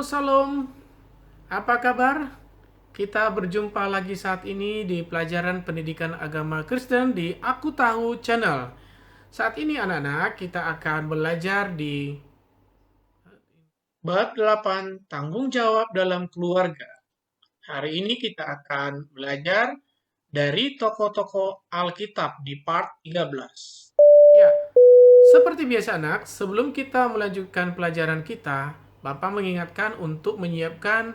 Salam. Apa kabar? Kita berjumpa lagi saat ini di pelajaran pendidikan agama Kristen di Aku Tahu Channel. Saat ini anak-anak kita akan belajar di bab 8 tanggung jawab dalam keluarga. Hari ini kita akan belajar dari tokoh-tokoh Alkitab di part 13. Ya, seperti biasa anak, sebelum kita melanjutkan pelajaran kita, Bapak mengingatkan untuk menyiapkan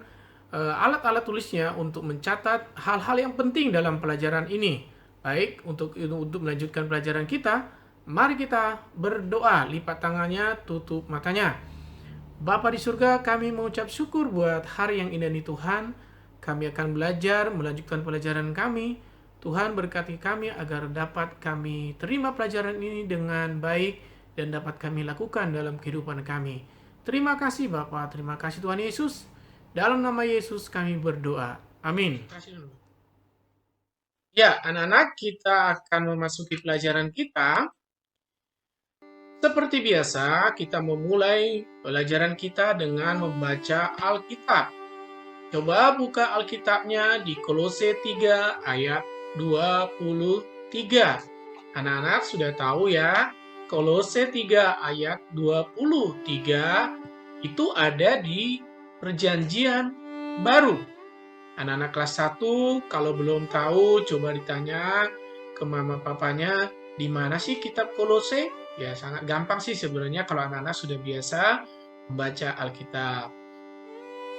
alat-alat tulisnya untuk mencatat hal-hal yang penting dalam pelajaran ini. Baik, untuk melanjutkan pelajaran kita, mari kita berdoa, lipat tangannya, tutup matanya. Bapa di surga, kami mengucap syukur buat hari yang indah ini Tuhan. Kami akan belajar, melanjutkan pelajaran kami. Tuhan berkati kami agar dapat kami terima pelajaran ini dengan baik dan dapat kami lakukan dalam kehidupan kami. Terima kasih Bapa, terima kasih Tuhan Yesus. Dalam nama Yesus kami berdoa. Amin. Ya, anak-anak, kita akan memasuki pelajaran kita. Seperti biasa, kita memulai pelajaran kita dengan membaca Alkitab. Coba buka Alkitabnya di Kolose 3 ayat 23. Anak-anak sudah tahu ya, Kolose 3 ayat 23 itu ada di Perjanjian Baru. Anak-anak kelas 1 kalau belum tahu coba ditanya ke mama papanya, di mana sih kitab Kolose? Ya sangat gampang sih sebenarnya kalau anak-anak sudah biasa membaca Alkitab.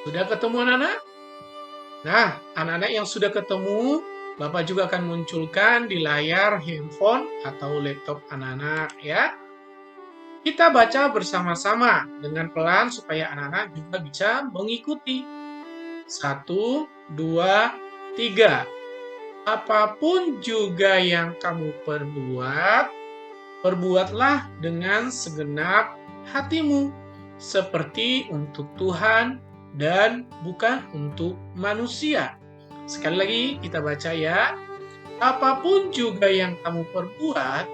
Sudah ketemu anak-anak? Nah, anak-anak yang sudah ketemu, Bapak juga akan munculkan di layar handphone atau laptop anak-anak ya. Kita baca bersama-sama dengan pelan supaya anak-anak juga bisa mengikuti. 1, 2, 3. Apapun juga yang kamu perbuat, perbuatlah dengan segenap hatimu, seperti untuk Tuhan dan bukan untuk manusia. Sekali lagi kita baca ya. Apapun juga yang kamu perbuat,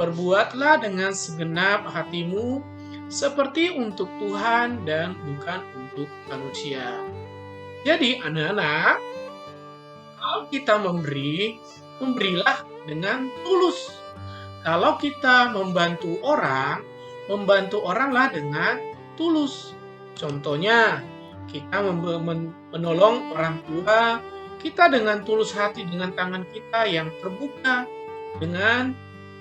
perbuatlah dengan segenap hatimu, seperti untuk Tuhan dan bukan untuk manusia. Jadi anak-anak, kalau kita memberilah dengan tulus. Kalau kita membantu oranglah dengan tulus. Contohnya, kita menolong orang tua, kita dengan tulus hati, dengan tangan kita yang terbuka, dengan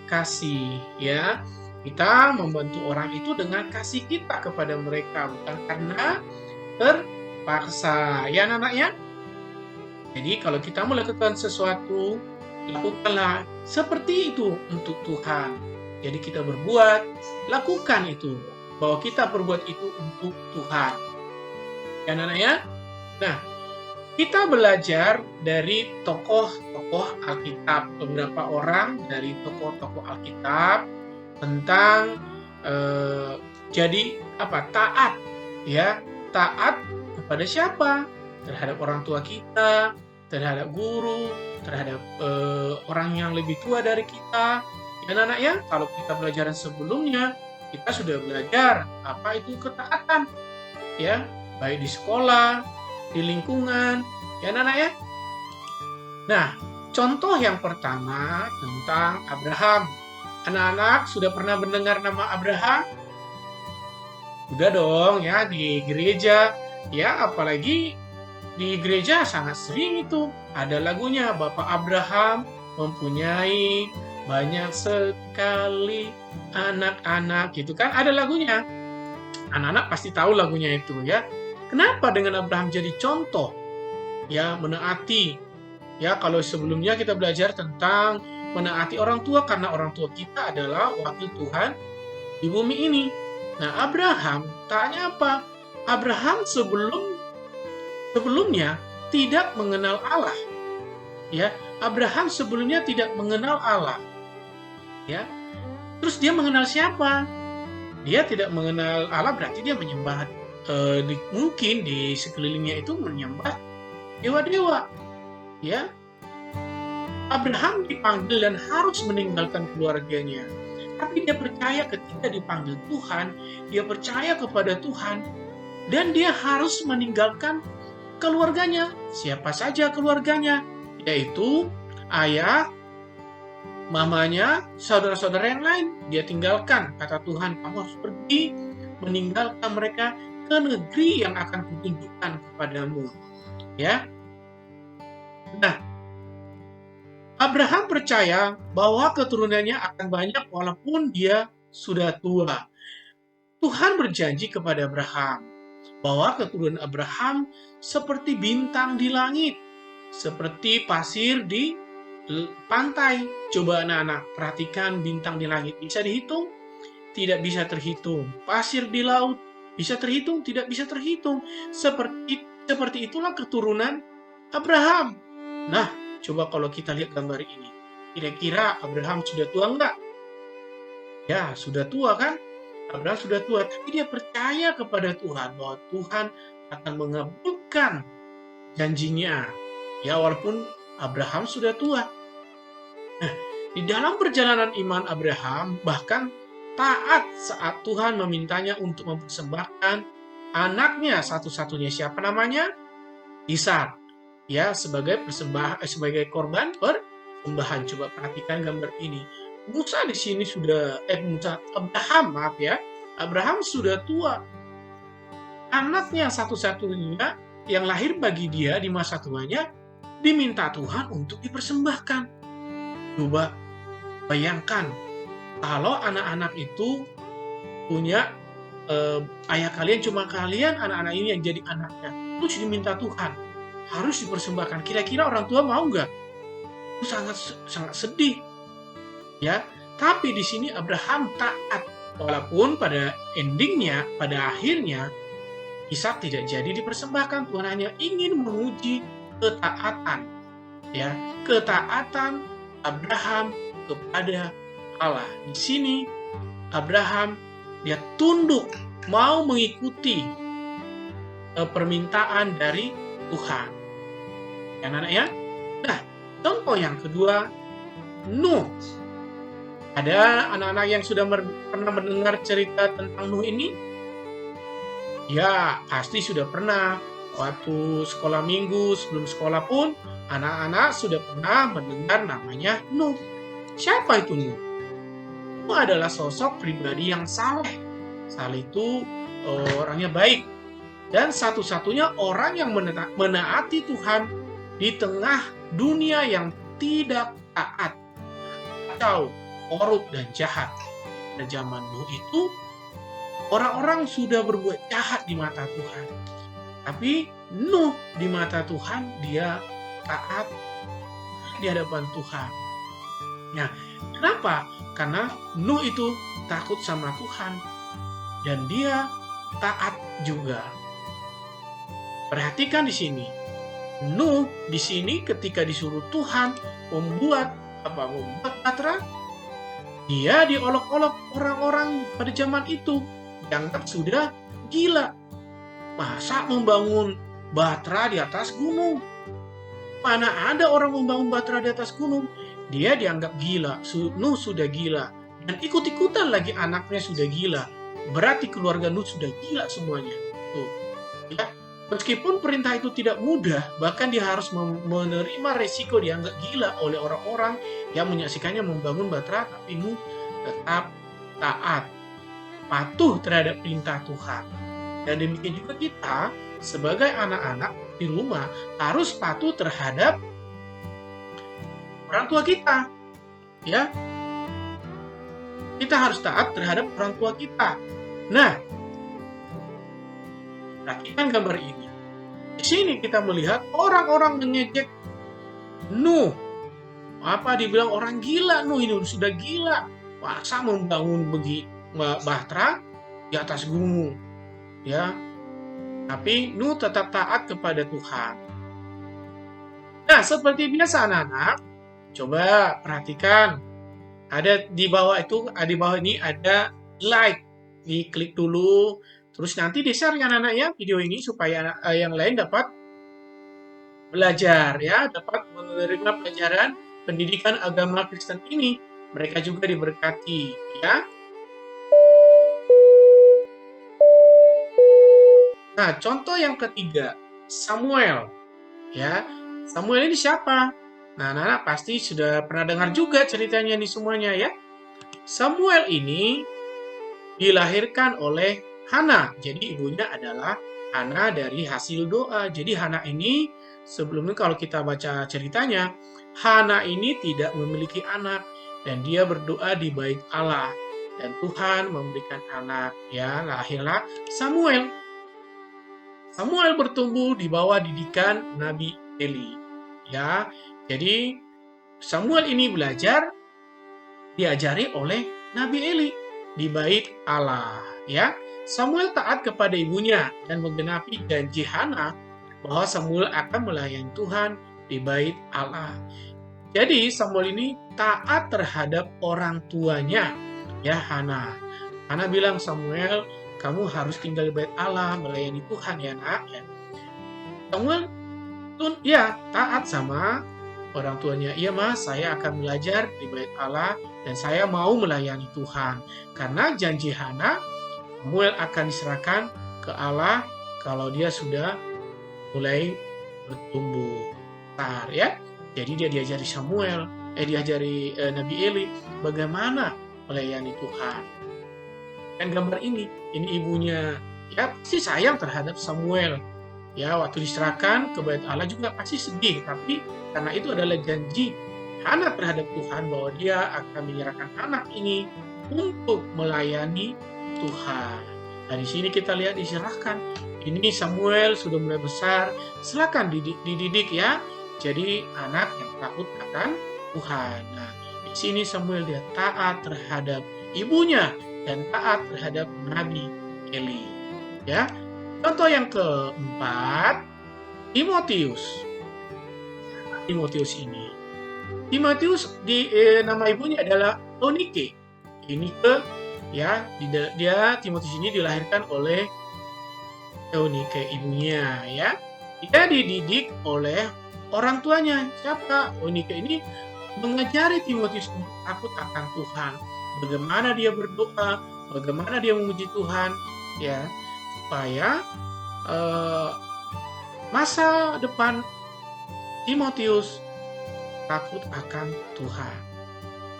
kasih, ya. Kita membantu orang itu dengan kasih kita kepada mereka, bukan karena terpaksa, ya anak-anaknya. Jadi kalau kita melakukan sesuatu, lakukanlah seperti itu untuk Tuhan. Jadi kita berbuat, lakukan itu, bahwa kita berbuat itu untuk Tuhan. Ya anak-anaknya. Nah, kita belajar dari tokoh-tokoh Alkitab, beberapa orang dari tokoh-tokoh Alkitab tentang taat, ya, taat kepada siapa? Terhadap orang tua kita, terhadap guru, terhadap orang yang lebih tua dari kita. Dan anak-anaknya, kalau kita pelajaran sebelumnya, kita sudah belajar apa itu ketaatan, ya, baik di sekolah, di lingkungan, ya anak-anak ya. Nah, contoh yang pertama tentang Abraham. Anak-anak sudah pernah mendengar nama Abraham? Sudah dong ya, di gereja, ya apalagi di gereja sangat sering itu ada lagunya, Bapak Abraham mempunyai banyak sekali anak-anak, gitu kan, ada lagunya. Anak-anak pasti tahu lagunya itu ya. Kenapa dengan Abraham jadi contoh? Ya, menaati. Ya, kalau sebelumnya kita belajar tentang menaati orang tua karena orang tua kita adalah wakil Tuhan di bumi ini. Nah, Abraham tanya apa? Abraham sebelumnya tidak mengenal Allah. Ya, Abraham sebelumnya tidak mengenal Allah. Ya. Terus dia mengenal siapa? Dia tidak mengenal Allah, berarti dia menyembah mungkin di sekelilingnya itu menyembah dewa-dewa. Ya. Abraham dipanggil dan harus meninggalkan keluarganya. Tapi dia percaya ketika dipanggil Tuhan, dia percaya kepada Tuhan, Dan dia harus meninggalkan keluarganya. Siapa saja keluarganya? Yaitu ayah, mamanya, saudara-saudara yang lain. Dia tinggalkan. Kata Tuhan, kamu harus pergi meninggalkan mereka ke negeri yang akan kutunjukkan kepadamu. Ya. Nah, Abraham percaya bahwa keturunannya akan banyak walaupun dia sudah tua. Tuhan berjanji kepada Abraham bahwa keturunan Abraham seperti bintang di langit, seperti pasir di pantai. Coba anak-anak perhatikan bintang di langit. Bisa dihitung? Tidak bisa terhitung. Pasir di laut bisa terhitung? Tidak bisa terhitung. Seperti itulah keturunan Abraham. Nah, coba kalau kita lihat gambar ini. Kira-kira Abraham sudah tua enggak? Ya, sudah tua kan? Abraham sudah tua, tapi dia percaya kepada Tuhan bahwa Tuhan akan mengabulkan janjinya. Ya, walaupun Abraham sudah tua. Nah, di dalam perjalanan iman Abraham, bahkan taat saat Tuhan memintanya untuk mempersembahkan anaknya satu-satunya. Siapa namanya? Ishak. Ya, sebagai korban persembahan. Coba perhatikan gambar ini. Musa di sini sudah Abraham, maaf ya. Abraham sudah tua. Anaknya satu-satunya yang lahir bagi dia di masa tuanya diminta Tuhan untuk dipersembahkan. Coba bayangkan kalau anak-anak itu punya ayah kalian, cuma kalian anak-anak ini yang jadi anaknya, terus diminta Tuhan harus dipersembahkan. Kira-kira orang tua mau nggak? Itu sangat sedih, ya. Tapi di sini Abraham taat, walaupun pada endingnya, pada akhirnya Ishak tidak jadi dipersembahkan. Tuhan hanya ingin menguji ketaatan, ya, ketaatan Abraham kepada Allah. Di sini Abraham dia tunduk, mau mengikuti permintaan dari Tuhan. Ya, anak-anak ya. Nah, contoh yang kedua, Nuh. Ada anak-anak yang sudah pernah mendengar cerita tentang Nuh ini? Ya, pasti sudah pernah. Waktu sekolah minggu, sebelum sekolah pun, anak-anak sudah pernah mendengar namanya Nuh. Siapa itu Nuh? Nuh adalah sosok pribadi yang saleh. Saleh itu orangnya baik. Dan satu-satunya orang yang menaati Tuhan di tengah dunia yang tidak taat, kacau, korup, dan jahat. Pada zaman Nuh itu, orang-orang sudah berbuat jahat di mata Tuhan. Tapi Nuh di mata Tuhan, dia taat di hadapan Tuhan. Nah, kenapa? Karena Nuh itu takut sama Tuhan. Dan dia taat juga. Perhatikan di sini. Nuh di sini ketika disuruh Tuhan membuat batra, dia diolok-olok orang-orang pada zaman itu, dianggap sudah gila. Masa membangun batra di atas gunung? Mana ada orang membangun batra di atas gunung? Dia dianggap gila. Nuh sudah gila. Dan ikut-ikutan lagi anaknya sudah gila. Berarti keluarga Nuh sudah gila semuanya. Tuh. Ya. Meskipun perintah itu tidak mudah, bahkan dia harus menerima resiko dianggap gila oleh orang-orang yang menyaksikannya membangun batra, tapi Nuh tetap taat, patuh terhadap perintah Tuhan. Dan demikian juga kita sebagai anak-anak di rumah harus patuh terhadap orang tua kita. Ya. Kita harus taat terhadap orang tua kita. Nah, perhatikan gambar ini. Di sini kita melihat orang-orang mengejek Nuh. Apa dibilang orang gila? Nuh ini sudah gila. Masa membangun bahtera di atas gunung. Ya. Tapi Nuh tetap taat kepada Tuhan. Nah, seperti biasa anak-anak, coba perhatikan. Ada di bawah ini ada like. Diklik dulu. Terus nanti di-share ya anak-anak ya video ini supaya yang lain dapat belajar ya, dapat menerima pelajaran pendidikan agama Kristen ini. Mereka juga diberkati ya. Nah, contoh yang ketiga, Samuel. Ya, Samuel ini siapa? Nah, anak-anak pasti sudah pernah dengar juga ceritanya nih semuanya ya. Samuel ini dilahirkan oleh Hana. Jadi ibunya adalah Hana dari hasil doa. Jadi Hana ini sebelumnya kalau kita baca ceritanya, Hana ini tidak memiliki anak dan dia berdoa di bait Allah dan Tuhan memberikan anak. Ya, lahirlah Samuel. Samuel bertumbuh di bawah didikan Nabi Eli. Ya, jadi Samuel ini belajar diajari oleh Nabi Eli di bait Allah. Ya, Samuel taat kepada ibunya dan menggenapi janji Hana bahwa Samuel akan melayani Tuhan di bait Allah. Jadi Samuel ini taat terhadap orang tuanya, ya Hana. Hana bilang, Samuel, kamu harus tinggal di bait Allah, melayani Tuhan ya nak. Samuel ya taat sama orang tuanya. Iya mas, saya akan belajar di bait Allah dan saya mau melayani Tuhan. Karena janji Hana, Samuel akan diserahkan ke Allah kalau dia sudah mulai bertumbuh besar ya. Jadi dia diajari diajari Nabi Eli bagaimana melayani Tuhan. Dan gambar ini ibunya ya pasti sayang terhadap Samuel. Ya, waktu diserahkan ke bait Allah juga pasti sedih, tapi karena itu adalah janji Hana terhadap Tuhan bahwa dia akan menyerahkan anak ini untuk melayani Tuhan. Nah, di sini kita lihat diserahkan. Ini Samuel sudah mulai besar, silakan dididik ya. Jadi anak yang takut akan Tuhan. Nah, di sini Samuel dia taat terhadap ibunya dan taat terhadap Nabi Eli. Ya. Contoh yang keempat, Timotius. Timotius ini. Timotius nama ibunya adalah Eunike. Eunike ya, dia Timotius ini dilahirkan oleh Eunike ibunya ya. Dia dididik oleh orang tuanya. Siapa? Eunike ini mengajari Timotius untuk takut akan Tuhan. Bagaimana dia berdoa, bagaimana dia memuji Tuhan ya. Supaya masa depan Timotius takut akan Tuhan.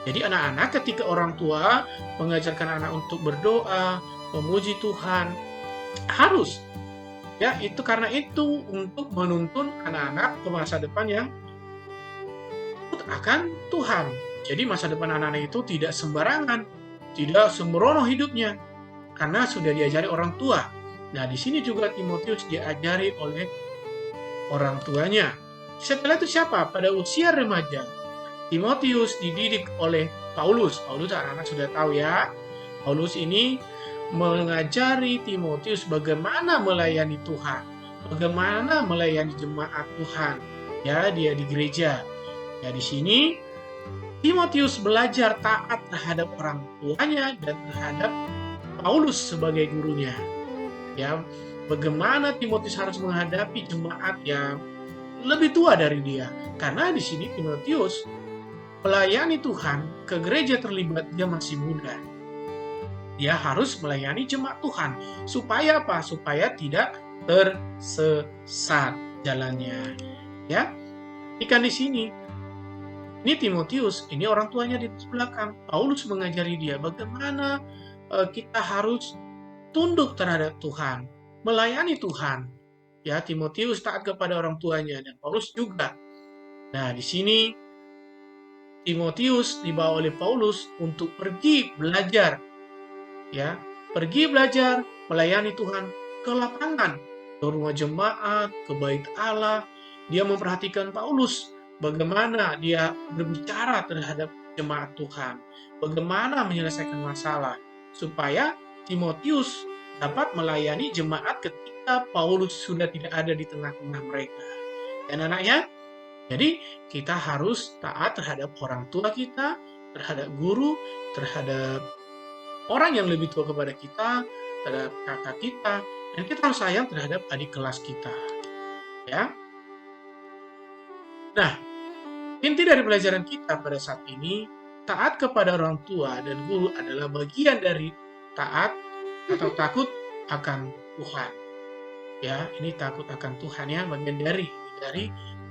Jadi anak-anak ketika orang tua mengajarkan anak untuk berdoa, memuji Tuhan, harus ya itu karena itu untuk menuntun anak-anak ke masa depan yang takut akan Tuhan. Jadi masa depan anak-anak itu tidak sembarangan, tidak sembrono hidupnya karena sudah diajari orang tua. Nah, di sini juga Timotius diajari oleh orang tuanya. Setelah itu siapa? Pada usia remaja, Timotius dididik oleh Paulus. Paulus anak-anak sudah tahu ya. Paulus ini mengajari Timotius bagaimana melayani Tuhan, bagaimana melayani jemaat Tuhan. Ya, dia di gereja. Ya, di sini Timotius belajar taat terhadap orang tuanya dan terhadap Paulus sebagai gurunya. Ya, bagaimana Timotius harus menghadapi jemaat yang lebih tua dari dia. Karena di sini Timotius melayani Tuhan ke gereja terlibat dia masih muda. Dia harus melayani jemaat Tuhan. Supaya apa? Supaya tidak tersesat jalannya. Ya, ikan di sini. Ini Timotius, ini orang tuanya di belakang. Paulus mengajari dia bagaimana kita harus tunduk terhadap Tuhan, melayani Tuhan. Ya, Timotius taat kepada orang tuanya dan Paulus juga. Nah, di sini Timotius dibawa oleh Paulus untuk pergi belajar. Ya, pergi belajar melayani Tuhan ke lapangan, ke rumah jemaat, ke bait Allah. Dia memperhatikan Paulus bagaimana dia berbicara terhadap jemaat Tuhan, bagaimana menyelesaikan masalah supaya Timotius dapat melayani jemaat ketika Paulus sudah tidak ada di tengah-tengah mereka. Dan anaknya, jadi kita harus taat terhadap orang tua kita, terhadap guru, terhadap orang yang lebih tua kepada kita, terhadap kakak kita, dan kita harus sayang terhadap adik kelas kita. Ya. Nah, inti dari pelajaran kita pada saat ini, taat kepada orang tua dan guru adalah bagian dari taat atau takut akan Tuhan. Ya, ini takut akan Tuhan ya, bagian dari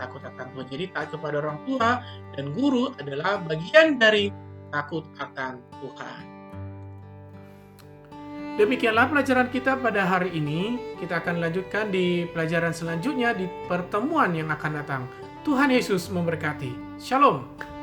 takut akan Tuhan. Jadi taat kepada orang tua dan guru adalah bagian dari takut akan Tuhan. Demikianlah pelajaran kita pada hari ini. Kita akan lanjutkan di pelajaran selanjutnya di pertemuan yang akan datang. Tuhan Yesus memberkati. Shalom.